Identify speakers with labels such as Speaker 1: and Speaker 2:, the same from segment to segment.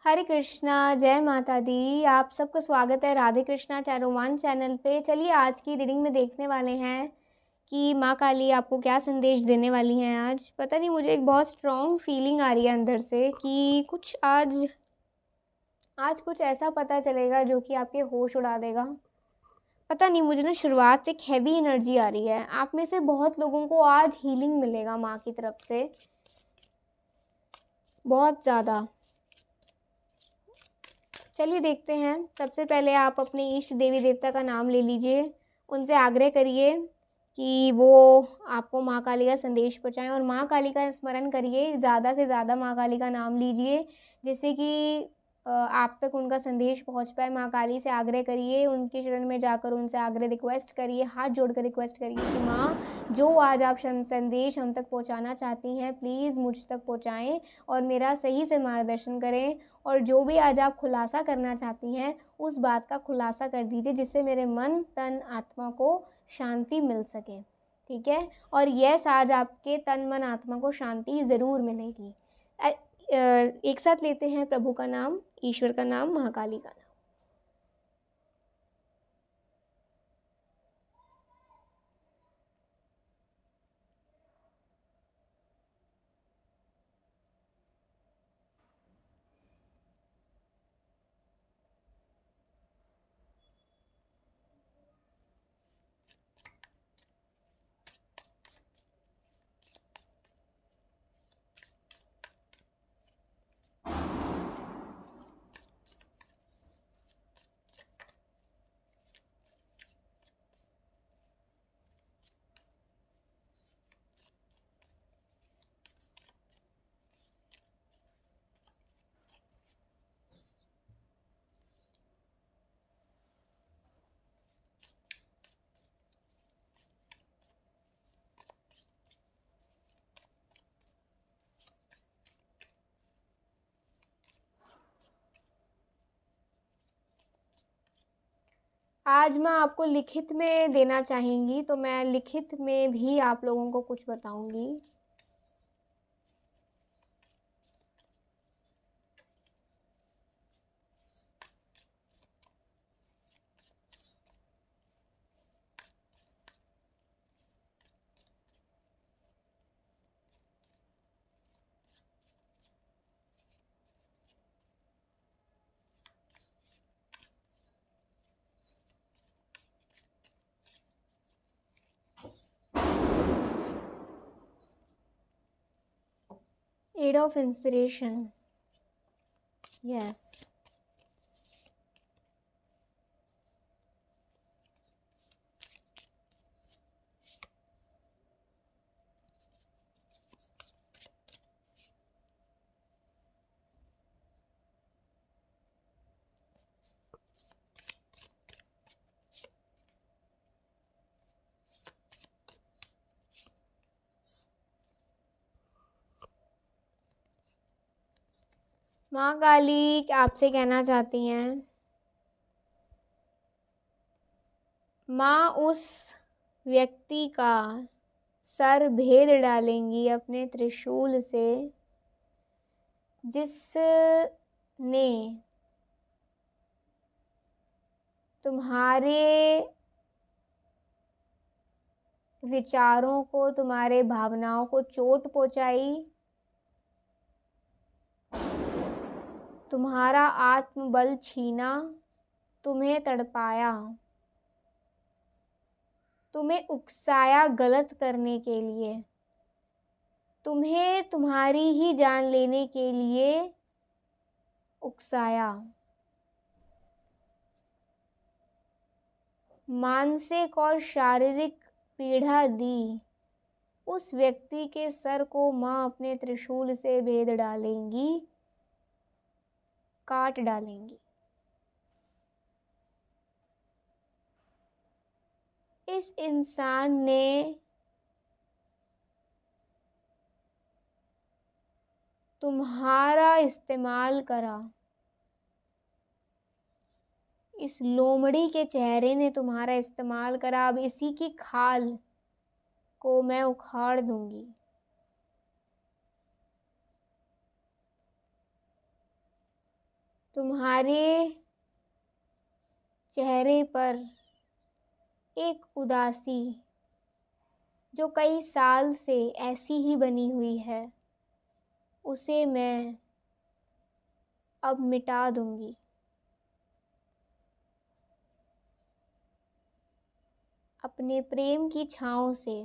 Speaker 1: हरे कृष्णा, जय माता दी। आप सबका स्वागत है राधे कृष्णा टैरोमांच चैनल पे। चलिए आज की रीडिंग में देखने वाले हैं कि माँ काली आपको क्या संदेश देने वाली हैं आज। पता नहीं, मुझे एक बहुत स्ट्रॉन्ग फीलिंग आ रही है अंदर से कि कुछ आज कुछ ऐसा पता चलेगा जो कि आपके होश उड़ा देगा। पता नहीं, मुझे ना शुरुआत से एक हैवी एनर्जी आ रही है। आप में से बहुत लोगों को आज हीलिंग मिलेगा माँ की तरफ से, बहुत ज़्यादा। चलिए देखते हैं। सबसे पहले आप अपने इष्ट देवी देवता का नाम ले लीजिए। उनसे आग्रह करिए कि वो आपको माँ काली का संदेश पहुँचाएँ और माँ काली का स्मरण करिए। ज़्यादा से ज़्यादा माँ काली का नाम लीजिए जिससे कि आप तक उनका संदेश पहुँच पाए। माँ काली से आग्रह करिए, उनके चरण में जाकर उनसे आग्रह रिक्वेस्ट करिए, हाथ जोड़कर रिक्वेस्ट करिए कि माँ, जो आज आप संदेश हम तक पहुँचाना चाहती हैं प्लीज़ मुझ तक पहुँचाएँ और मेरा सही से मार्गदर्शन करें। और जो भी आज आप खुलासा करना चाहती हैं उस बात का खुलासा कर दीजिए जिससे मेरे मन तन आत्मा को शांति मिल सके। ठीक है? और यस, आज आपके तन मन आत्मा को शांति ज़रूर मिलेगी। एक साथ लेते हैं प्रभु का नाम, ईश्वर का नाम, महाकाली का नाम। आज मैं आपको लिखित में देना चाहेंगी तो मैं लिखित में भी आप लोगों को कुछ बताऊंगी। Aid of inspiration, yes. माँ काली आपसे कहना चाहती हैं, माँ उस व्यक्ति का सर भेद डालेंगी अपने त्रिशूल से जिसने तुम्हारे विचारों को, तुम्हारे भावनाओं को चोट पहुंचाई, तुम्हारा आत्मबल छीना, तुम्हें तड़पाया, तुम्हें उकसाया गलत करने के लिए, तुम्हें तुम्हारी ही जान लेने के लिए उकसाया, मानसिक और शारीरिक पीड़ा दी। उस व्यक्ति के सर को माँ अपने त्रिशूल से भेद डालेंगी, काट डालेंगी। इस इंसान ने तुम्हारा इस्तेमाल करा, इस लोमड़ी के चेहरे ने तुम्हारा इस्तेमाल करा। अब इसी की खाल को मैं उखाड़ दूंगी। तुम्हारे चेहरे पर एक उदासी जो कई साल से ऐसी ही बनी हुई है, उसे मैं अब मिटा दूंगी। अपने प्रेम की छाँव से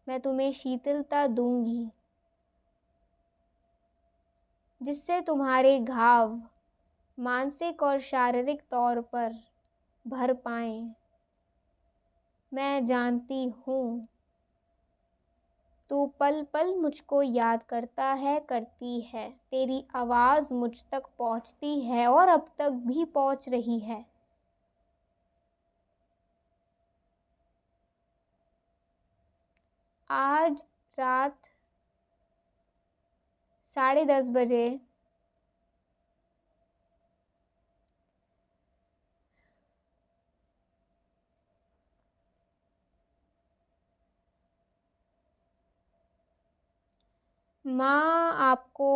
Speaker 1: मैं तुम्हें शीतलता दूंगी, जिससे तुम्हारे घाव मानसिक और शारीरिक तौर पर भर पाएं। मैं जानती हूँ तू पल पल मुझको याद करता है, करती है। तेरी आवाज़ मुझ तक पहुँचती है और अब तक भी पहुँच रही है। आज रात 10:30 बजे माँ आपको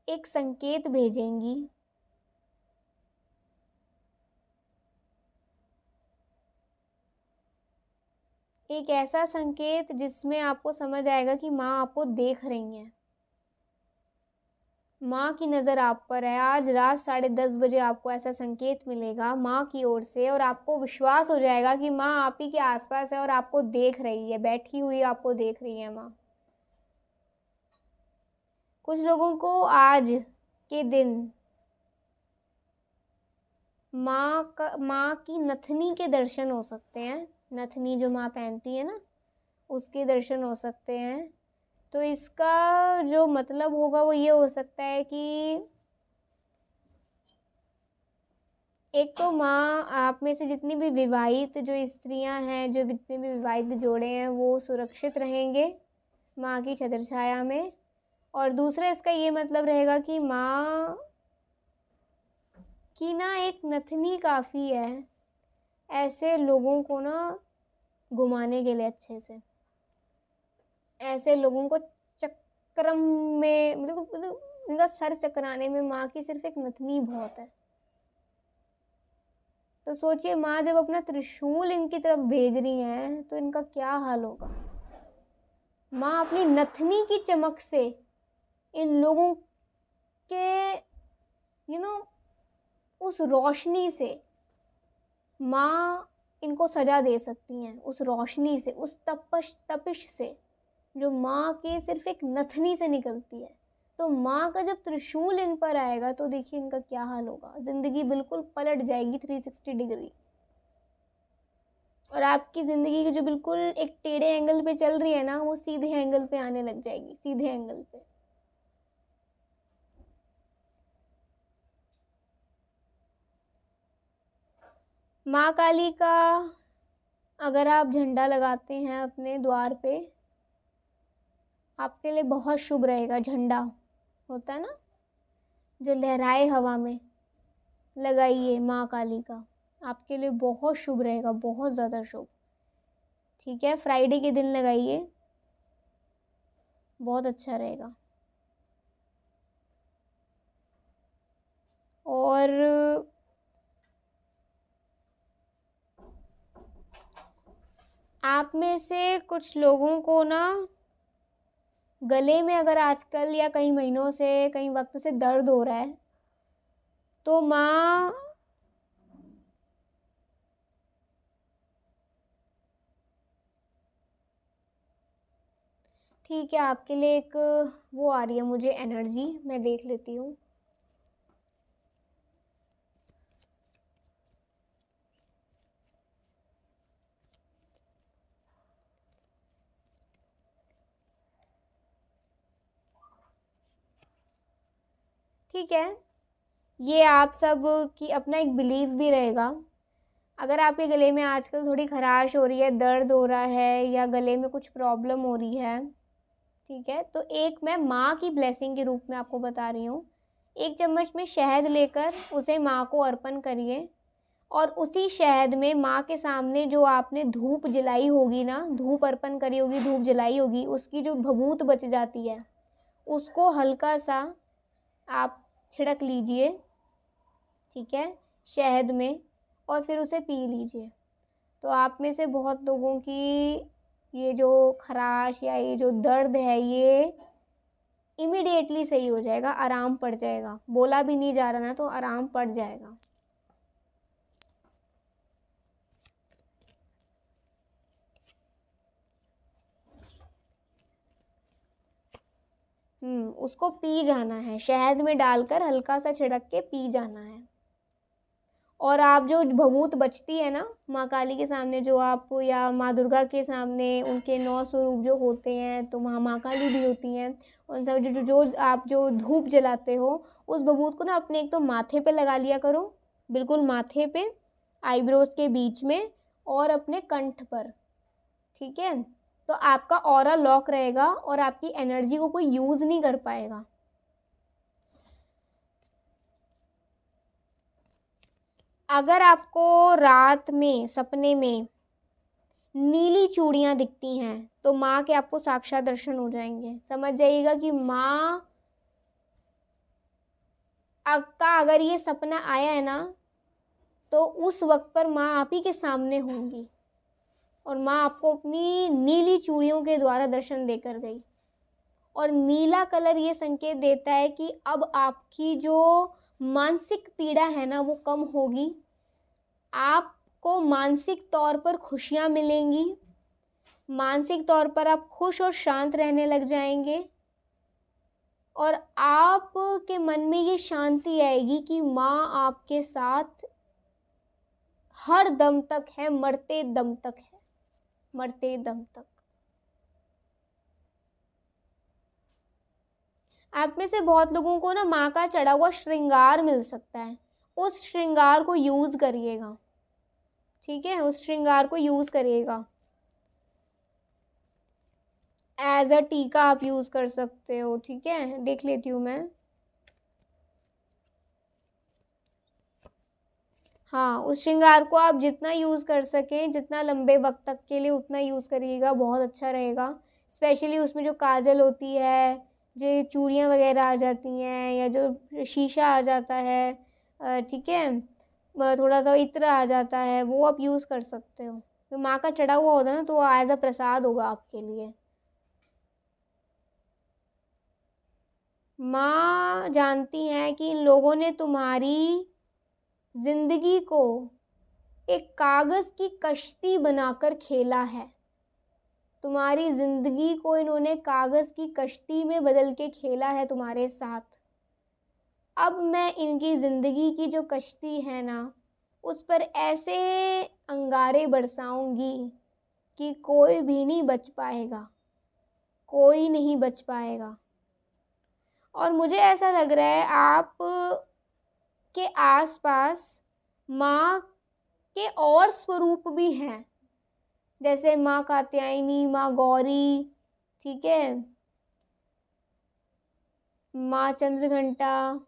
Speaker 1: एक संकेत भेजेंगी। एक ऐसा संकेत जिसमें आपको समझ आएगा कि माँ आपको देख रही हैं। माँ की नज़र आप पर है। आज रात 10:30 बजे आपको ऐसा संकेत मिलेगा माँ की ओर से, और आपको विश्वास हो जाएगा कि माँ आप ही के आसपास है और आपको देख रही है, बैठी हुई आपको देख रही है माँ। कुछ लोगों को आज के दिन माँ की नथनी के दर्शन हो सकते हैं। नथनी जो माँ पहनती है ना, उसके दर्शन हो सकते हैं। तो इसका जो मतलब होगा वो ये हो सकता है कि एक तो माँ आप में से जितनी भी विवाहित जो स्त्रियां हैं, जो जितने भी विवाहित जोड़े हैं, वो सुरक्षित रहेंगे माँ की छत्र छाया में। और दूसरा इसका ये मतलब रहेगा कि माँ की ना एक नथनी काफ़ी है ऐसे लोगों को ना घुमाने के लिए, अच्छे से ऐसे लोगों को चक्रम में, मतलब इनका सर चकराने में माँ की सिर्फ एक नथनी बहुत है। तो सोचिए माँ जब अपना त्रिशूल इनकी तरफ भेज रही हैं तो इनका क्या हाल होगा। माँ अपनी नथनी की चमक से इन लोगों के उस रोशनी से माँ इनको सजा दे सकती हैं। उस रोशनी से, उस तपिश से जो माँ के सिर्फ एक नथनी से निकलती है। तो माँ का जब त्रिशूल इन पर आएगा तो देखिए इनका क्या हाल होगा। जिंदगी बिल्कुल पलट जाएगी 360 डिग्री, और आपकी ज़िंदगी की जो बिल्कुल एक टेढ़े एंगल पे चल रही है ना, वो सीधे एंगल पे आने लग जाएगी, सीधे एंगल पे। माँ काली का अगर आप झंडा लगाते हैं अपने द्वार पे, आपके लिए बहुत शुभ रहेगा। झंडा होता है ना जो लहराए हवा में, लगाइए माँ काली का, आपके लिए बहुत शुभ रहेगा, बहुत ज़्यादा शुभ। ठीक है, फ्राइडे के दिन लगाइए, बहुत अच्छा रहेगा। और आप में से कुछ लोगों को ना गले में अगर आजकल या कई महीनों से, कई वक्त से दर्द हो रहा है, तो माँ ठीक है, आपके लिए एक वो आ रही है मुझे एनर्जी, मैं देख लेती हूँ। ठीक है, ये आप सब की अपना एक बिलीव भी रहेगा। अगर आपके गले में आजकल थोड़ी खराश हो रही है, दर्द हो रहा है, या गले में कुछ प्रॉब्लम हो रही है, ठीक है, तो एक मैं माँ की ब्लेसिंग के रूप में आपको बता रही हूँ। 1 चम्मच में शहद लेकर उसे माँ को अर्पण करिए, और उसी शहद में माँ के सामने जो आपने धूप जलाई होगी ना, धूप अर्पण करी होगी, धूप जलाई होगी, उसकी जो भभूत बच जाती है, उसको हल्का सा आप छिड़क लीजिए, ठीक है, शहद में, और फिर उसे पी लीजिए। तो आप में से बहुत लोगों की ये जो खराश या ये जो दर्द है ये इमीडिएटली सही हो जाएगा, आराम पड़ जाएगा। बोला भी नहीं जा रहा ना, तो आराम पड़ जाएगा। उसको पी जाना है, शहद में डालकर हल्का सा छिड़क के पी जाना है। और आप जो भभूत बचती है ना माँ काली के सामने, जो आप या माँ दुर्गा के सामने उनके 9 स्वरूप जो होते हैं, तो वहाँ माँ काली भी होती हैं, उन सब जो आप जो धूप जलाते हो, उस भभूत को ना अपने एक तो माथे पे लगा लिया करो, बिल्कुल माथे पे, आईब्रोज के बीच में, और अपने कंठ पर, ठीक है। तो आपका ऑरा लॉक रहेगा और आपकी एनर्जी को कोई यूज़ नहीं कर पाएगा। अगर आपको रात में सपने में नीली चूड़ियाँ दिखती हैं तो माँ के आपको साक्षात दर्शन हो जाएंगे। समझ जाइएगा कि माँ का अगर ये सपना आया है ना, तो उस वक्त पर माँ आप ही के सामने होंगी और माँ आपको अपनी नीली चूड़ियों के द्वारा दर्शन देकर गई। और नीला कलर ये संकेत देता है कि अब आपकी जो मानसिक पीड़ा है ना वो कम होगी, आपको मानसिक तौर पर खुशियाँ मिलेंगी, मानसिक तौर पर आप खुश और शांत रहने लग जाएंगे, और आपके मन में ये शांति आएगी कि माँ आपके साथ हर दम तक है, मरते दम तक है, मरते दम तक। आप में से बहुत लोगों को ना माँ का चढ़ा हुआ श्रृंगार मिल सकता है, उस श्रृंगार को यूज़ करिएगा, ठीक है, उस श्रृंगार को यूज़ करिएगा। एज अ टीका आप यूज़ कर सकते हो, ठीक है। देख लेती हूँ मैं, हाँ, उस श्रृंगार को आप जितना यूज़ कर सकें, जितना लंबे वक्त तक के लिए, उतना यूज़ करिएगा, बहुत अच्छा रहेगा। स्पेशली उसमें जो काजल होती है, जो चूड़ियाँ वगैरह आ जाती हैं, या जो शीशा आ जाता है, ठीक है, थोड़ा सा इत्र आ जाता है, वो आप यूज़ कर सकते हो। तो माँ का चढ़ा हुआ होता है ना, तो वो एज अ प्रसाद होगा आपके लिए। माँ जानती हैं कि इन लोगों ने तुम्हारी जिंदगी को एक कागज़ की कश्ती बनाकर खेला है, तुम्हारी ज़िंदगी को इन्होंने कागज़ की कश्ती में बदल के खेला है तुम्हारे साथ। अब मैं इनकी ज़िंदगी की जो कश्ती है ना, उस पर ऐसे अंगारे बरसाऊंगी कि कोई भी नहीं बच पाएगा, कोई नहीं बच पाएगा। और मुझे ऐसा लग रहा है आप के आसपास माँ के और स्वरूप भी हैं, जैसे माँ कात्यायनी, माँ गौरी, ठीक है, माँ चंद्रघंटा,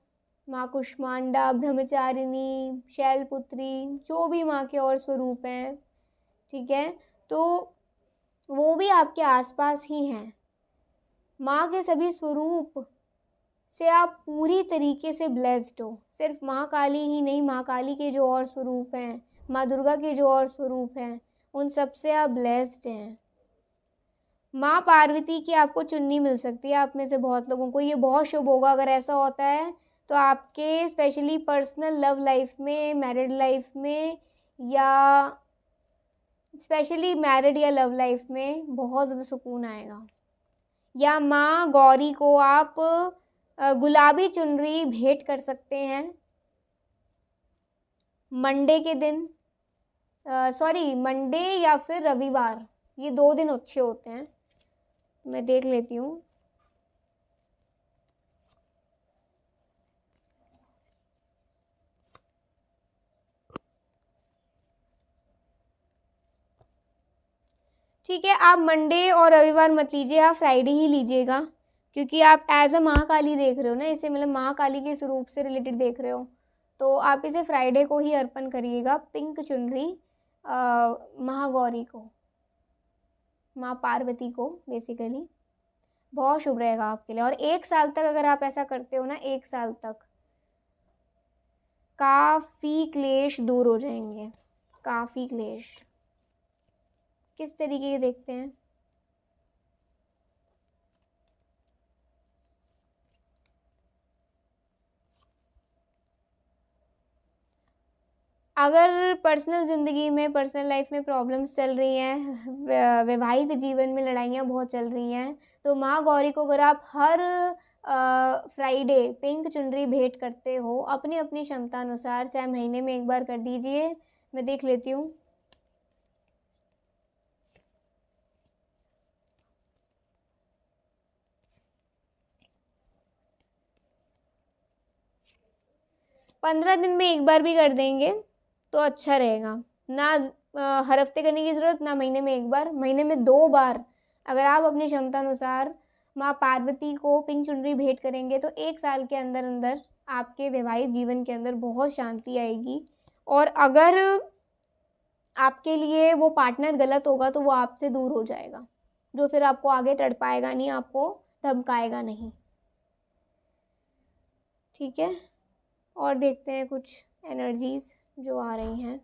Speaker 1: माँ कुष्मांडा, ब्रह्मचारिणी, शैलपुत्री, जो भी माँ के और स्वरूप हैं, ठीक है, तो वो भी आपके आसपास ही हैं। माँ के सभी स्वरूप से आप पूरी तरीके से ब्लेस्ड हो। सिर्फ माँ काली ही नहीं, माँ काली के जो और स्वरूप हैं, माँ दुर्गा के जो और स्वरूप हैं, उन सब से आप ब्लेस्ड हैं। माँ पार्वती की आपको चुन्नी मिल सकती है, आप में से बहुत लोगों को ये बहुत शुभ होगा अगर ऐसा होता है। तो आपके स्पेशली पर्सनल लव लाइफ में, मैरिड लाइफ में, या स्पेशली मैरिड या लव लाइफ में बहुत ज़्यादा सुकून आएगा। या माँ गौरी को आप गुलाबी चुनरी भेंट कर सकते हैं मंडे के दिन, मंडे या फिर रविवार, ये 2 दिन अच्छे होते हैं। मैं देख लेती हूँ। ठीक है, आप मंडे और रविवार मत लीजिए, आप फ्राइडे ही लीजिएगा, क्योंकि आप एज अ महाकाली देख रहे हो ना इसे, मतलब महाकाली के स्वरूप से रिलेटेड देख रहे हो, तो आप इसे फ्राइडे को ही अर्पण करिएगा, पिंक चुनरी महागौरी को, माँ पार्वती को बेसिकली। बहुत शुभ रहेगा आपके लिए। और 1 साल तक अगर आप ऐसा करते हो ना, 1 साल तक, काफ़ी क्लेश दूर हो जाएंगे। काफ़ी क्लेश किस तरीके के देखते हैं? अगर पर्सनल ज़िंदगी में, पर्सनल लाइफ में प्रॉब्लम्स चल रही हैं, वैवाहिक जीवन में लड़ाइयाँ बहुत चल रही हैं, तो माँ गौरी को अगर आप हर फ्राइडे पिंक चुनरी भेंट करते हो अपनी अपनी क्षमता अनुसार, चाहे महीने में एक बार कर दीजिए। मैं देख लेती हूँ। पंद्रह दिन में एक बार भी कर देंगे तो अच्छा रहेगा। ना हर हफ्ते करने की ज़रूरत, ना महीने में एक बार, महीने में 2 बार अगर आप अपनी क्षमता अनुसार माँ पार्वती को पिंक चुनरी भेंट करेंगे तो 1 साल के अंदर अंदर आपके वैवाहिक जीवन के अंदर बहुत शांति आएगी। और अगर आपके लिए वो पार्टनर गलत होगा तो वो आपसे दूर हो जाएगा, जो फिर आपको आगे तड़पाएगा नहीं, आपको धमकाएगा नहीं। ठीक है, और देखते हैं कुछ एनर्जीज जो आ रही हैं।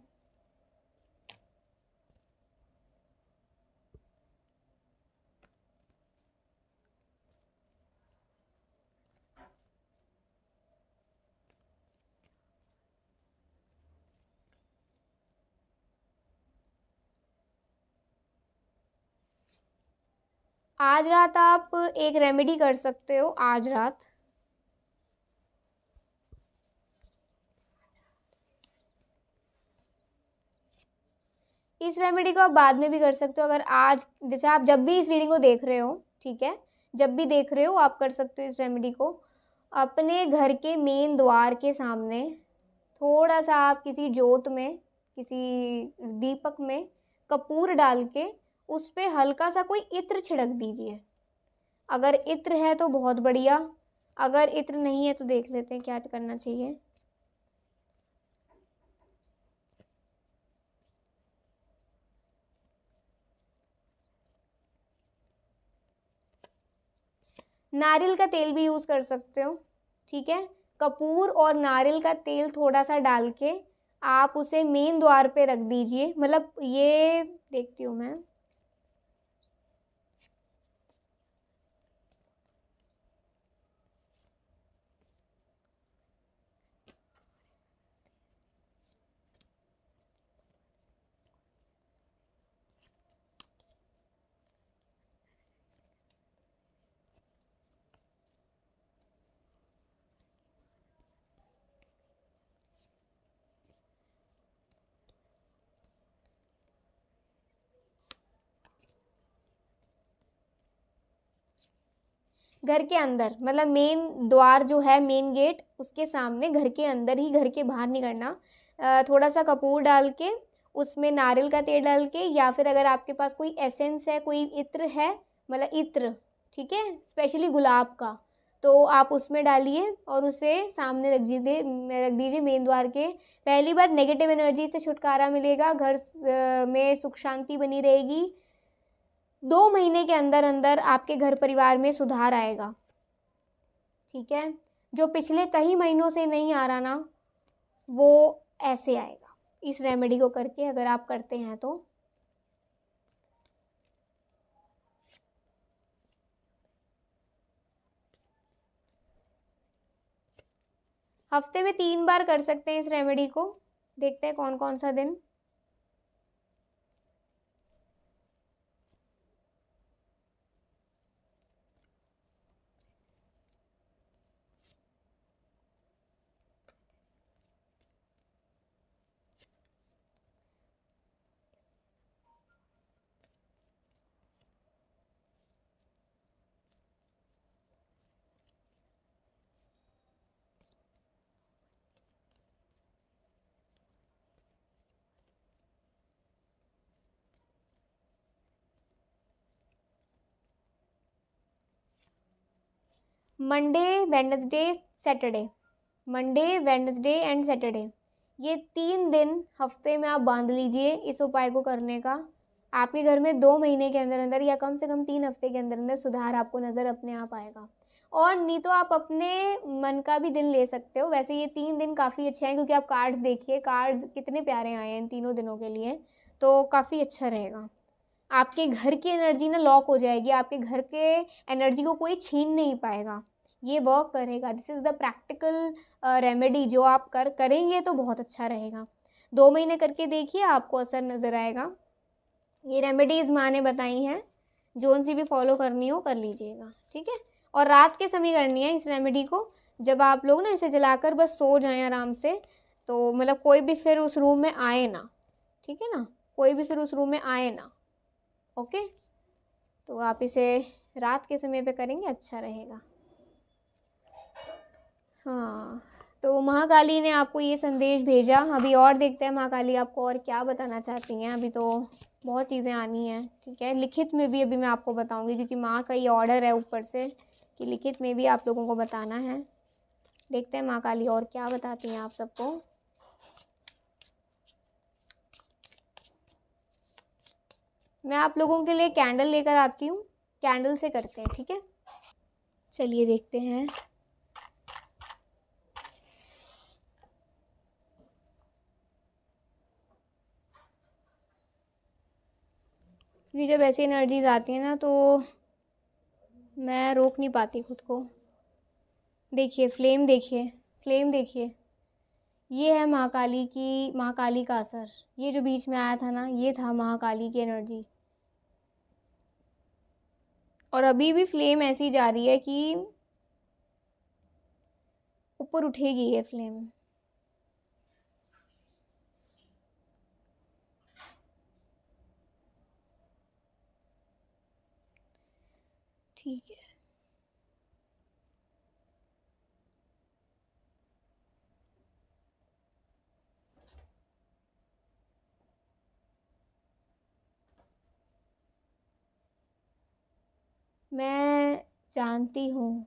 Speaker 1: आज रात आप एक रेमेडी कर सकते हो। आज रात इस रेमेडी को आप बाद में भी कर सकते हो। अगर आज, जैसे आप जब भी इस रीडिंग को देख रहे हो, ठीक है, जब भी देख रहे हो आप कर सकते हो इस रेमेडी को। अपने घर के मेन द्वार के सामने थोड़ा सा आप किसी जोत में, किसी दीपक में कपूर डाल के उस पे हल्का सा कोई इत्र छिड़क दीजिए। अगर इत्र है तो बहुत बढ़िया, अगर इत्र नहीं है तो देख लेते हैं क्या करना चाहिए। नारियल का तेल भी यूज़ कर सकते हो। ठीक है, कपूर और नारियल का तेल थोड़ा सा डाल के आप उसे मेन द्वार पे रख दीजिए। मतलब ये देखती हूँ मैं, घर के अंदर, मतलब मेन द्वार जो है, मेन गेट, उसके सामने, घर के अंदर ही, घर के बाहर नहीं करना। थोड़ा सा कपूर डाल के उसमें नारियल का तेल डाल के, या फिर अगर आपके पास कोई एसेंस है, कोई इत्र है, मतलब इत्र, ठीक है, स्पेशली गुलाब का, तो आप उसमें डालिए और उसे सामने रख दीजिए मेन द्वार के। पहली बार नेगेटिव एनर्जी से छुटकारा मिलेगा, घर में सुख शांति बनी रहेगी। 2 महीने के अंदर अंदर आपके घर परिवार में सुधार आएगा। ठीक है, जो पिछले कई महीनों से नहीं आ रहा ना, वो ऐसे आएगा इस रेमेडी को करके, अगर आप करते हैं तो। हफ्ते में 3 बार कर सकते हैं इस रेमेडी को। देखते हैं कौन कौन सा दिन। Monday, Wednesday, Saturday, Monday, Wednesday and Saturday, ये 3 दिन हफ्ते में आप बांध लीजिए इस उपाय को करने का। आपके घर में 2 महीने के अंदर अंदर, या कम से कम 3 हफ्ते के अंदर अंदर सुधार आपको नज़र अपने आप आएगा। और नहीं तो आप अपने मन का भी दिन ले सकते हो। वैसे ये 3 दिन काफ़ी अच्छे हैं, क्योंकि आप कार्ड्स देखिए, कार्ड्स कितने प्यारे आए हैं इन तीनों दिनों के लिए, तो काफ़ी अच्छा रहेगा। आपके घर की एनर्जी ना लॉक हो जाएगी, आपके घर के एनर्जी को कोई छीन नहीं पाएगा, ये वर्क करेगा। This is the practical remedy जो आप करेंगे तो बहुत अच्छा रहेगा। 2 महीने करके देखिए, आपको असर नज़र आएगा। ये रेमेडीज़ माँ ने बताई हैं, जोन सी भी फॉलो करनी हो कर लीजिएगा, ठीक है। और रात के समय करनी है इस रेमेडी को, जब आप लोग ना इसे जलाकर बस सो जाएं आराम से, तो मतलब कोई भी फिर उस रूम में आए ना, ठीक है ना, कोई भी फिर उस रूम में आए ना। ओके, तो आप इसे रात के समय पे करेंगे, अच्छा रहेगा। हाँ, तो महाकाली ने आपको ये संदेश भेजा। अभी और देखते हैं महाकाली आपको और क्या बताना चाहती हैं। अभी तो बहुत चीज़ें आनी हैं, ठीक है। लिखित में भी अभी मैं आपको बताऊंगी, क्योंकि माँ का ये ऑर्डर है ऊपर से कि लिखित में भी आप लोगों को बताना है। देखते हैं महाकाली और क्या बताती हैं आप सबको। मैं आप लोगों के लिए कैंडल लेकर आती हूँ, कैंडल से करते हैं, ठीक है। चलिए देखते हैं। क्योंकि जब ऐसी एनर्जीज आती हैं ना, तो मैं रोक नहीं पाती खुद को। देखिए फ्लेम, देखिए फ्लेम, देखिए ये है महाकाली का असर। ये जो बीच में आया था ना, ये था महाकाली की एनर्जी। और अभी भी फ्लेम ऐसी जा रही है कि ऊपर उठेगी ये फ्लेम। ठीक है, मैं जानती हूँ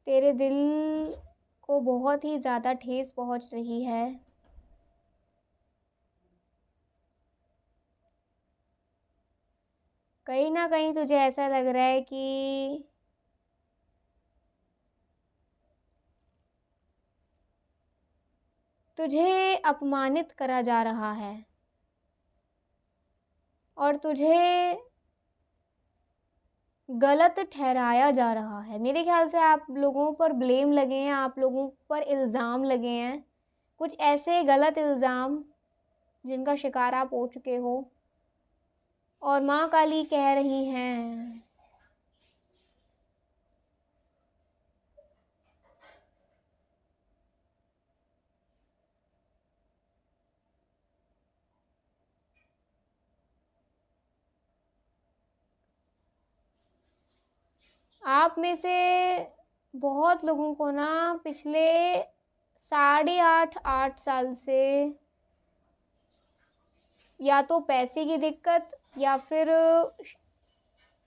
Speaker 1: तेरे दिल को बहुत ही ज़्यादा ठेस पहुँच रही है। कहीं ना कहीं तुझे ऐसा लग रहा है कि तुझे अपमानित करा जा रहा है, और तुझे गलत ठहराया जा रहा है। मेरे ख्याल से आप लोगों पर ब्लेम लगे हैं, आप लोगों पर इल्ज़ाम लगे हैं, कुछ ऐसे गलत इल्ज़ाम जिनका शिकार आप हो चुके हो। और माँ काली कह रही हैं, आप में से बहुत लोगों को ना पिछले 8.5 साल से या तो पैसे की दिक्कत या फिर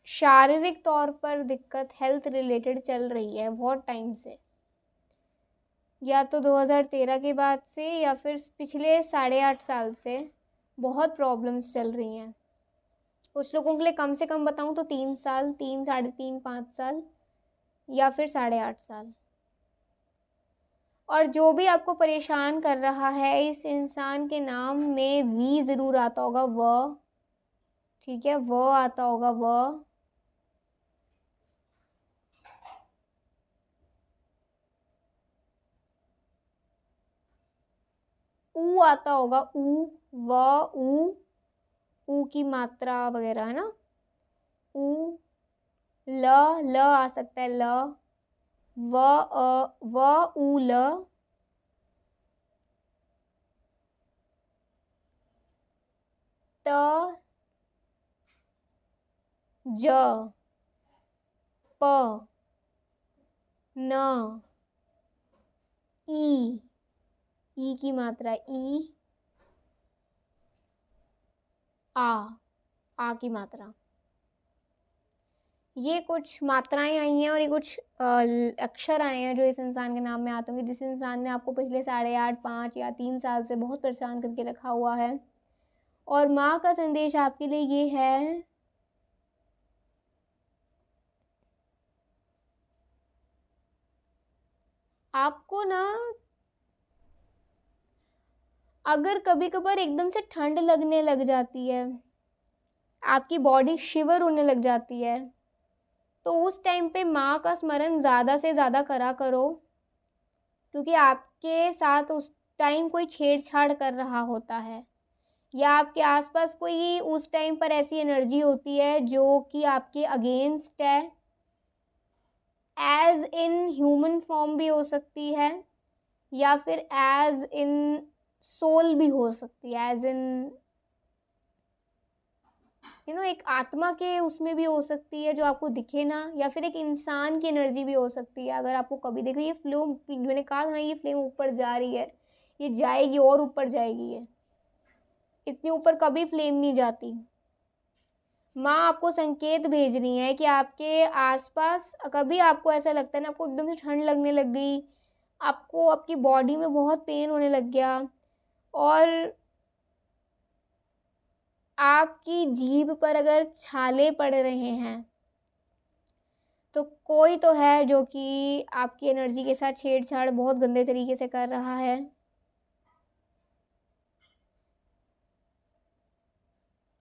Speaker 1: शारीरिक तौर पर दिक्कत हेल्थ रिलेटेड चल रही है बहुत टाइम से, या तो 2013 के बाद से या फिर पिछले 8.5 साल से बहुत प्रॉब्लम्स चल रही हैं। कुछ लोगों के लिए कम से कम बताऊं तो 3 साल, 3, 3.5, 5 साल, या फिर 8.5 साल। और जो भी आपको परेशान कर रहा है, इस इंसान के नाम में वी ज़रूर आता होगा, व, ठीक है, व आता होगा, व। ऊ आता होगा, ऊ, व, ऊ की मात्रा वगैरह है ना, ऊ। ल, ल आ सकता है, ल, व, व, ऊ, ल, त, ज, प, न, ई की मात्रा, ई, आ की मात्रा। ये कुछ मात्राएं आई हैं और ये कुछ अक्षर आए हैं जो इस इंसान के नाम में आते होंगे, जिस इंसान ने आपको पिछले 8.5, 5 या 3 साल से बहुत परेशान करके रखा हुआ है। और माँ का संदेश आपके लिए ये है, आपको ना अगर कभी कभार एकदम से ठंड लगने लग जाती है, आपकी बॉडी शिवर होने लग जाती है, तो उस टाइम पे माँ का स्मरण ज़्यादा से ज़्यादा करा करो, क्योंकि आपके साथ उस टाइम कोई छेड़छाड़ कर रहा होता है, या आपके आसपास कोई उस टाइम पर ऐसी एनर्जी होती है जो कि आपके अगेंस्ट है। एज इन ह्यूमन फॉर्म भी हो सकती है, या फिर एज इन सोल भी हो सकती है, एज इन एक आत्मा के उसमें भी हो सकती है जो आपको दिखे ना, या फिर एक इंसान की एनर्जी भी हो सकती है। अगर आपको कभी देखो ये फ्लेम, मैंने कहा था ना ये फ्लेम ऊपर जा रही है, ये जाएगी और ऊपर जाएगी, ये इतनी ऊपर कभी फ्लेम नहीं जाती। माँ आपको संकेत भेज रही है कि आपके आसपास कभी आपको ऐसा लगता है ना, आपको एकदम से ठंड लगने लग गई, आपको आपकी बॉडी में बहुत पेन होने लग गया, और आपकी जीभ पर अगर छाले पड़ रहे हैं, तो कोई तो है जो कि आपकी एनर्जी के साथ छेड़छाड़ बहुत गंदे तरीके से कर रहा है।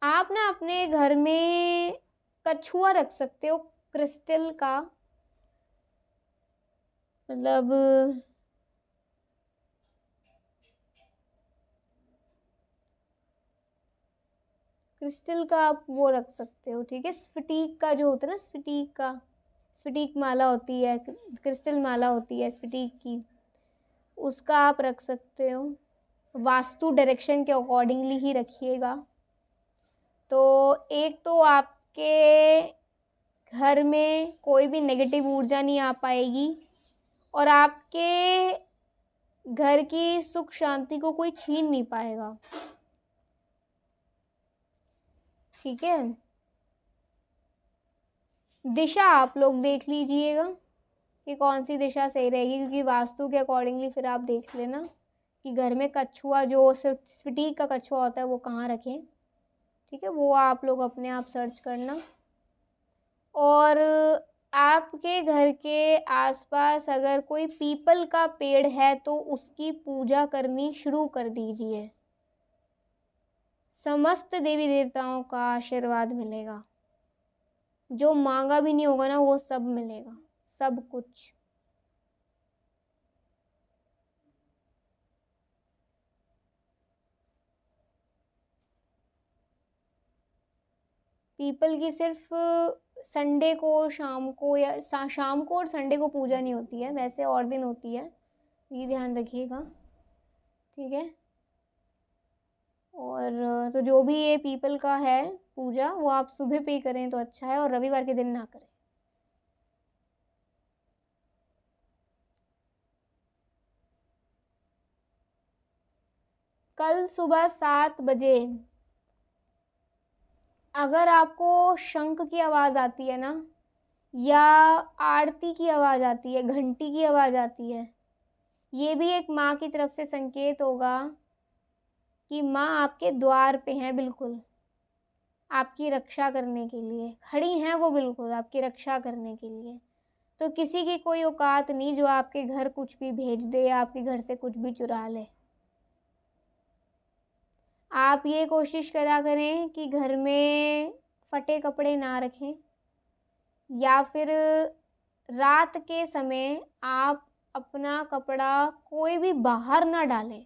Speaker 1: आप ना अपने घर में कछुआ रख सकते हो क्रिस्टल का, मतलब क्रिस्टल का आप वो रख सकते हो, ठीक है। स्फटिक का जो होता है ना, स्फटिक माला होती है, क्रिस्टल माला होती है स्फटिक की, उसका आप रख सकते हो। वास्तु डायरेक्शन के अकॉर्डिंगली ही रखिएगा। तो एक तो आपके घर में कोई भी नेगेटिव ऊर्जा नहीं आ पाएगी, और आपके घर की सुख शांति को कोई छीन नहीं पाएगा, ठीक है। दिशा आप लोग देख लीजिएगा कि कौन सी दिशा सही रहेगी, क्योंकि वास्तु के अकॉर्डिंगली फिर आप देख लेना कि घर में कछुआ, जो सिर्फ स्फटिक का कछुआ होता है, वो कहाँ रखें, ठीक है। वो आप लोग अपने आप सर्च करना। और आपके घर के आसपास अगर कोई पीपल का पेड़ है तो उसकी पूजा करनी शुरू कर दीजिए, समस्त देवी देवताओं का आशीर्वाद मिलेगा, जो मांगा भी नहीं होगा ना वो सब मिलेगा, सब कुछ। पीपल की सिर्फ संडे को शाम को, या शाम को और संडे को पूजा नहीं होती है, वैसे और दिन होती है, ये ध्यान रखिएगा, ठीक है। और तो जो भी ये पीपल का है पूजा, वो आप सुबह पे करें तो अच्छा है, और रविवार के दिन ना करें। कल सुबह 7 बजे अगर आपको शंख की आवाज़ आती है ना, या आरती की आवाज़ आती है, घंटी की आवाज़ आती है, ये भी एक माँ की तरफ से संकेत होगा कि माँ आपके द्वार पे हैं, बिल्कुल आपकी रक्षा करने के लिए खड़ी हैं, वो बिल्कुल आपकी रक्षा करने के लिए। तो किसी की कोई औकात नहीं जो आपके घर कुछ भी भेज दे, या आपके घर से कुछ भी चुरा ले। आप ये कोशिश करा करें कि घर में फटे कपड़े ना रखें, या फिर रात के समय आप अपना कपड़ा कोई भी बाहर ना डालें,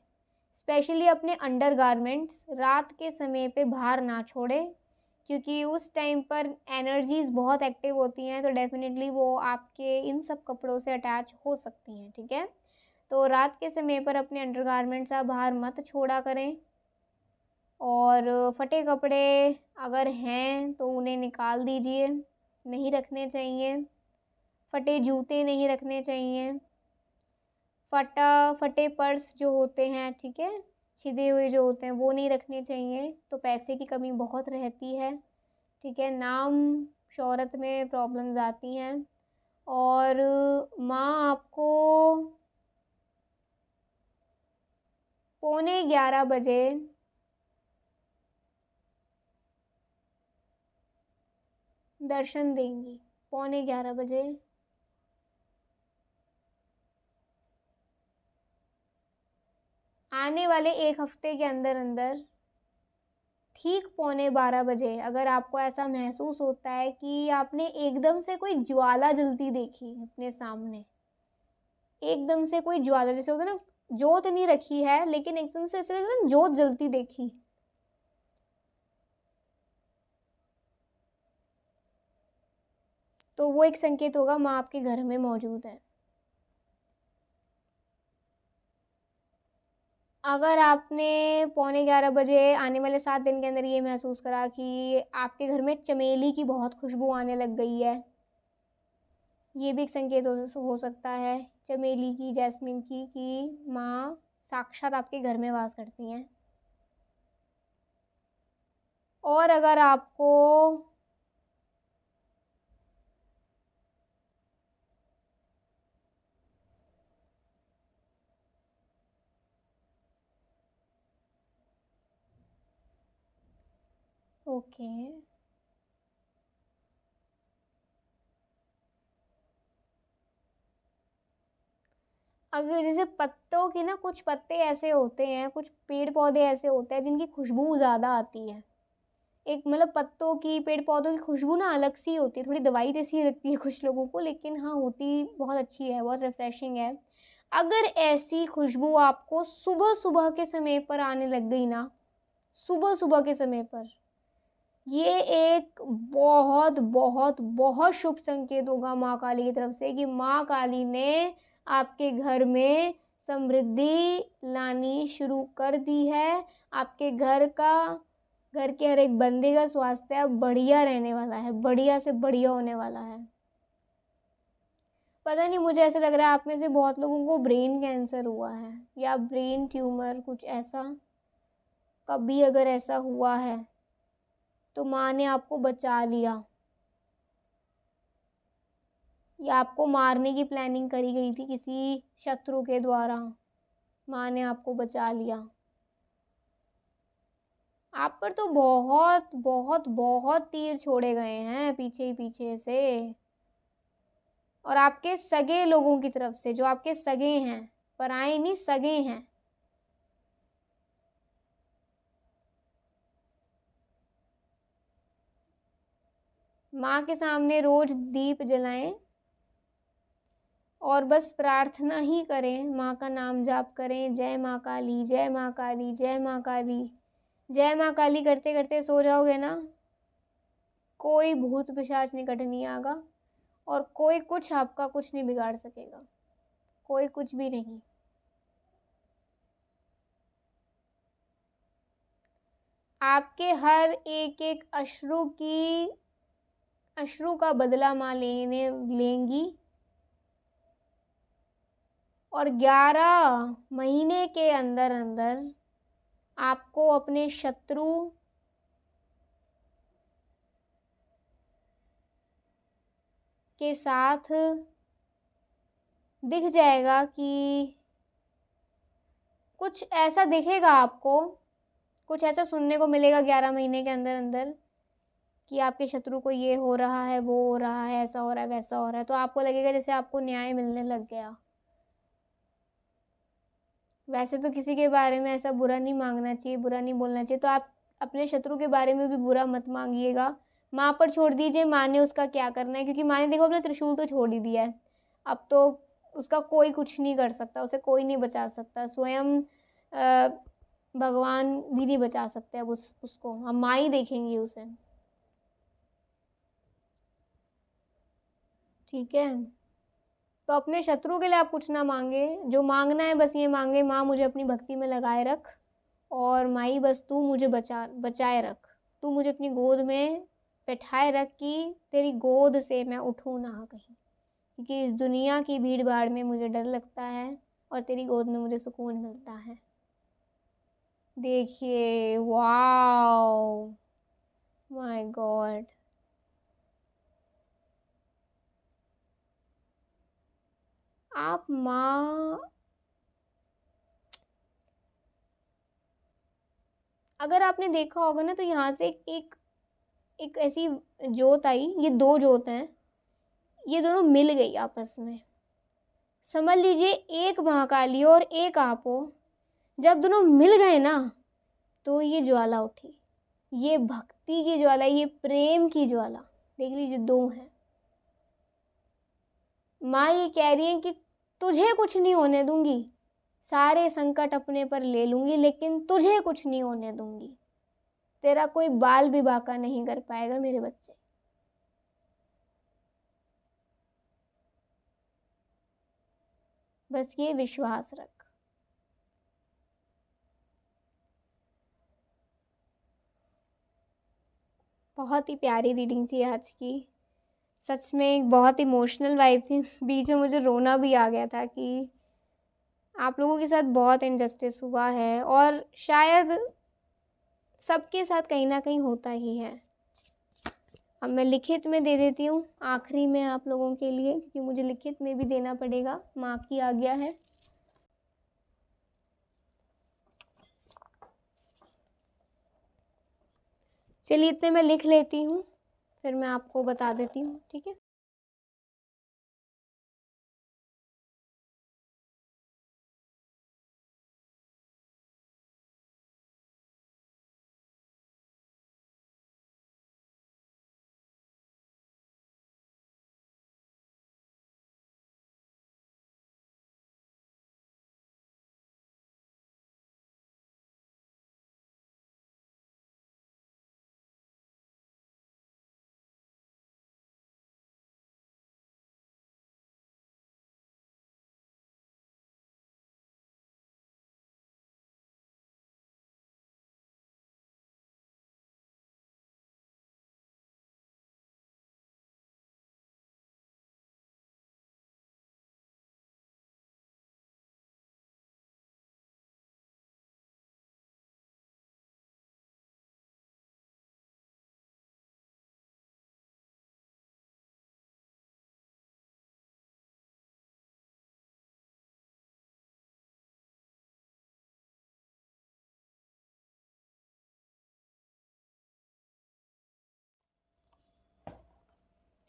Speaker 1: स्पेशली अपने अंडरगारमेंट्स रात के समय पे बाहर ना छोड़ें, क्योंकि उस टाइम पर एनर्जीज़ बहुत एक्टिव होती हैं, तो डेफिनेटली वो आपके इन सब कपड़ों से अटैच हो सकती हैं, ठीक है। तो रात के समय पर अपने अंडरगारमेंट्स आप बाहर मत छोड़ा करें, और फटे कपड़े अगर हैं तो उन्हें निकाल दीजिए, नहीं रखने चाहिए। फटे जूते नहीं रखने चाहिए। फटे पर्स जो होते हैं, ठीक है, छिदे हुए जो होते हैं, वो नहीं रखने चाहिए, तो पैसे की कमी बहुत रहती है, ठीक है, नाम शोहरत में प्रॉब्लम्स आती हैं। और माँ आपको 11:15 बजे दर्शन देंगी 11:15 बजे। आने वाले 1 हफ्ते के अंदर अंदर ठीक 11:15 बजे अगर आपको ऐसा महसूस होता है कि आपने एकदम से कोई ज्वाला जलती देखी अपने सामने, एकदम से कोई ज्वाला, जैसे होता है ना जोत नहीं रखी है लेकिन एकदम से ऐसे ना जोत जलती देखी, तो वो एक संकेत होगा माँ आपके घर में मौजूद है। अगर आपने 11:15 बजे आने वाले 7 दिन के अंदर ये महसूस करा कि आपके घर में चमेली की बहुत खुशबू आने लग गई है, ये भी एक संकेत हो सकता है चमेली की, जैस्मिन की, कि माँ साक्षात आपके घर में वास करती हैं। और अगर आपको ओके, अगर जैसे पत्तों की ना, कुछ पत्ते ऐसे होते हैं, कुछ पेड़ पौधे ऐसे होते हैं जिनकी खुशबू ज़्यादा आती है। एक मतलब पत्तों की, पेड़ पौधों की खुशबू ना अलग सी होती है, थोड़ी दवाई जैसी लगती है कुछ लोगों को, लेकिन हाँ होती बहुत अच्छी है, बहुत रिफ्रेशिंग है। अगर ऐसी खुशबू आपको सुबह सुबह के समय पर आने लग गई ना, सुबह सुबह के समय पर, ये एक बहुत बहुत बहुत शुभ संकेत होगा माँ काली की तरफ से कि माँ काली ने आपके घर में समृद्धि लानी शुरू कर दी है। आपके घर के हर एक बंदे का स्वास्थ्य अब बढ़िया रहने वाला है, बढ़िया से बढ़िया होने वाला है। पता नहीं, मुझे ऐसा लग रहा है आप में से बहुत लोगों को ब्रेन कैंसर हुआ है या ब्रेन ट्यूमर, कुछ ऐसा। कभी अगर ऐसा हुआ है तो माँ ने आपको बचा लिया, या आपको मारने की प्लानिंग करी गई थी किसी शत्रु के द्वारा, माँ ने आपको बचा लिया। आप पर तो बहुत बहुत बहुत तीर छोड़े गए हैं पीछे ही पीछे से, और आपके सगे लोगों की तरफ से, जो आपके सगे हैं, पराए नहीं, सगे हैं। माँ के सामने रोज दीप जलाएं और बस प्रार्थना ही करें, माँ का नाम जाप करें, जय माँ काली, जय माँ काली, जय माँ काली, जय माँ काली करते करते सो जाओगे ना, कोई भूत पिशाच निकट नहीं आएगा और कोई कुछ आपका कुछ नहीं बिगाड़ सकेगा, कोई कुछ भी नहीं। आपके हर एक एक अश्रु का बदला माँ लेंगी, और 11 महीने के अंदर अंदर आपको अपने शत्रु के साथ दिख जाएगा कि कुछ ऐसा दिखेगा आपको, कुछ ऐसा सुनने को मिलेगा 11 महीने के अंदर अंदर कि आपके शत्रु को ये हो रहा है, वो हो रहा है, ऐसा हो रहा है, वैसा हो रहा है, तो आपको लगेगा जैसे आपको न्याय मिलने लग गया। वैसे तो किसी के बारे में ऐसा बुरा नहीं मांगना चाहिए, बुरा नहीं बोलना चाहिए, तो आप अपने शत्रु के बारे में भी बुरा मत मांगिएगा। माँ पर छोड़ दीजिए, माँ ने उसका क्या करना है, क्योंकि माँ ने देखो अपना त्रिशूल तो छोड़ ही दिया है, अब तो उसका कोई कुछ नहीं कर सकता, उसे कोई नहीं बचा सकता, स्वयं भगवान भी नहीं बचा सकते अब उसको, हम माँ ही देखेंगी उसे। ठीक है, तो अपने शत्रु के लिए आप कुछ ना मांगे, जो मांगना है बस ये मांगे, माँ मुझे अपनी भक्ति में लगाए रख, और माई बस तू मुझे बचाए रख, तू मुझे अपनी गोद में बैठाए रख कि तेरी गोद से मैं उठूँ ना कहीं, क्योंकि इस दुनिया की भीड़ भाड़ में मुझे डर लगता है और तेरी गोद में मुझे सुकून मिलता है। देखिए, वाओ, माय गॉड, आप माँ, अगर आपने देखा होगा ना तो यहाँ से एक एक ऐसी जोत आई, ये 2 जोत हैं, ये दोनों मिल गई आपस में। समझ लीजिए एक महाकाली और एक आप हो, जब दोनों मिल गए ना तो ये ज्वाला उठी, ये भक्ति की ज्वाला, ये प्रेम की ज्वाला। देख लीजिए 2 हैं। माँ ये कह रही है कि तुझे कुछ नहीं होने दूंगी, सारे संकट अपने पर ले लूंगी, लेकिन तुझे कुछ नहीं होने दूंगी। तेरा कोई बाल भी बांका नहीं कर पाएगा मेरे बच्चे। बस ये विश्वास रख। बहुत ही प्यारी रीडिंग थी आज की, सच में एक बहुत इमोशनल वाइब थी। बीच में मुझे रोना भी आ गया था कि आप लोगों के साथ बहुत इनजस्टिस हुआ है, और शायद सबके साथ कहीं ना कहीं होता ही है। अब मैं लिखित में दे देती हूँ आखिरी में आप लोगों के लिए, क्योंकि मुझे लिखित में भी देना पड़ेगा, माँ की आज्ञा है। चलिए इतने मैं लिख लेती हूँ, फिर मैं आपको बता देती हूँ, ठीक है।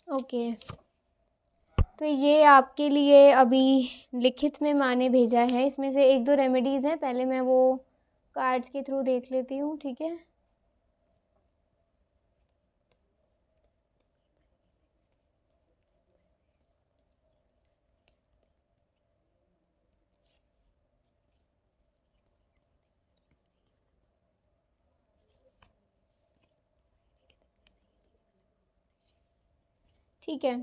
Speaker 1: ओके, तो ये आपके लिए अभी लिखित में माँ ने भेजा है। इसमें से 1-2 रेमेडीज़ हैं, पहले मैं वो कार्ड्स के थ्रू देख लेती हूँ, ठीक है। ठीक है,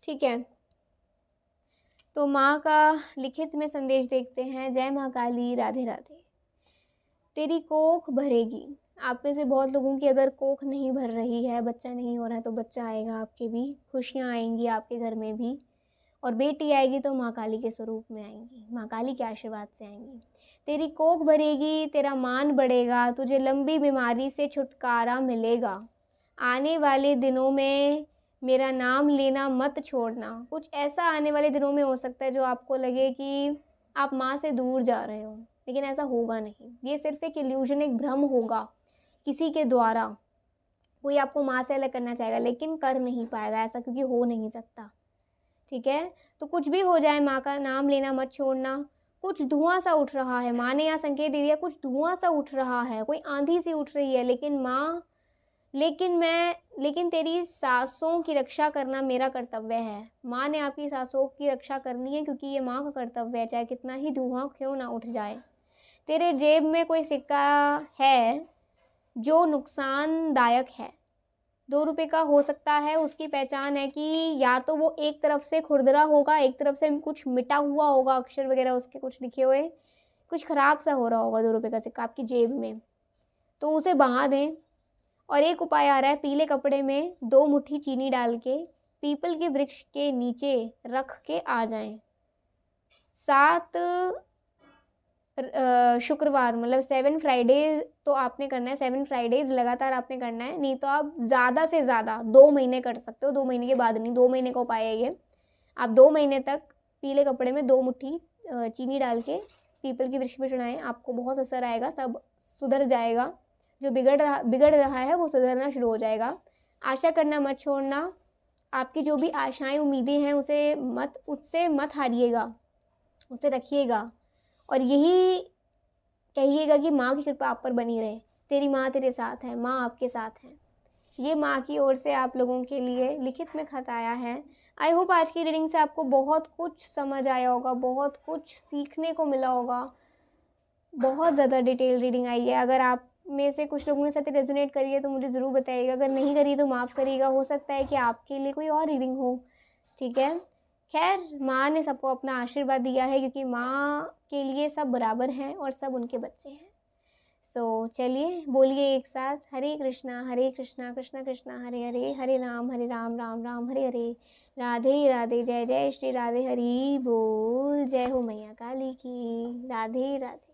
Speaker 1: ठीक है। तो माँ का लिखित में संदेश देखते हैं। जय माँ काली, राधे राधे। तेरी कोख भरेगी। आप में से बहुत लोगों की अगर कोख नहीं भर रही है, बच्चा नहीं हो रहा है, तो बच्चा आएगा आपके भी, खुशियाँ आएंगी आपके घर में भी, और बेटी आएगी तो माँ काली के स्वरूप में आएंगी, माँ काली के आशीर्वाद से आएंगी। तेरी कोख भरेगी, तेरा मान बढ़ेगा, तुझे लंबी बीमारी से छुटकारा मिलेगा। आने वाले दिनों में मेरा नाम लेना मत छोड़ना। कुछ ऐसा आने वाले दिनों में हो सकता है जो आपको लगे कि आप माँ से दूर जा रहे हो, लेकिन ऐसा होगा नहीं। ये सिर्फ एक इल्यूजन, एक भ्रम होगा किसी के द्वारा। कोई आपको माँ से अलग करना चाहेगा लेकिन कर नहीं पाएगा ऐसा, क्योंकि हो नहीं सकता, ठीक है। तो कुछ भी हो जाए, माँ का नाम लेना मत छोड़ना। कुछ धुआं सा उठ रहा है, माँ ने यहाँ संकेत दे दिया, कुछ धुआं सा उठ रहा है, कोई आंधी सी उठ रही है, लेकिन तेरी सांसों की रक्षा करना मेरा कर्तव्य है। माँ ने आपकी सांसों की रक्षा करनी है, क्योंकि ये माँ का कर्तव्य है, चाहे कितना ही धुआं क्यों ना उठ जाए। तेरे जेब में कोई सिक्का है जो नुकसानदायक है, 2 रुपये का हो सकता है। उसकी पहचान है कि या तो वो एक तरफ से खुरदरा होगा, एक तरफ से कुछ मिटा हुआ होगा, अक्षर वगैरह उसके कुछ लिखे हुए, कुछ ख़राब सा हो रहा होगा 2 रुपये का सिक्का आपकी जेब में, तो उसे बहा दें। और एक उपाय आ रहा है, पीले कपड़े में 2 मुट्ठी चीनी डाल के पीपल के वृक्ष के नीचे रख के आ जाएं। 7 शुक्रवार मतलब 7 फ्राइडे तो आपने करना है, 7 फ्राइडेज़ लगातार आपने करना है, नहीं तो आप ज़्यादा से ज़्यादा 2 महीने कर सकते हो, 2 महीने के बाद नहीं, 2 महीने का उपाय है ये। आप 2 महीने तक पीले कपड़े में 2 मुट्ठी चीनी डाल के पीपल के वृक्ष पे चढ़ाएँ, आपको बहुत असर आएगा, सब सुधर जाएगा। जो बिगड़ रहा है वो सुधरना शुरू हो जाएगा। आशा करना मत छोड़ना, आपकी जो भी आशाएँ, उम्मीदें हैं उससे मत हारिएगा, उसे रखिएगा और यही कहिएगा कि माँ की कृपा आप पर बनी रहे। तेरी माँ तेरे साथ है, माँ आपके साथ है। ये माँ की ओर से आप लोगों के लिए लिखित में खत आया है। आई होप आज की रीडिंग से आपको बहुत कुछ समझ आया होगा, बहुत कुछ सीखने को मिला होगा। बहुत ज़्यादा डिटेल रीडिंग आई है। अगर आप में से कुछ लोगों के साथ रेजोनेट करी है तो मुझे ज़रूर बताइएगा, अगर नहीं करी तो माफ़ करिएगा, हो सकता है कि आपके लिए कोई और रीडिंग हो, ठीक है। खैर, माँ ने सबको अपना आशीर्वाद दिया है क्योंकि माँ के लिए सब बराबर हैं और सब उनके बच्चे हैं। सो चलिए बोलिए एक साथ, हरे कृष्णा कृष्णा कृष्णा हरे हरे, हरे राम राम राम हरे हरे, राधे राधे, जय जय श्री राधे, हरि बोल। जय हो मैया काली की, राधे राधे।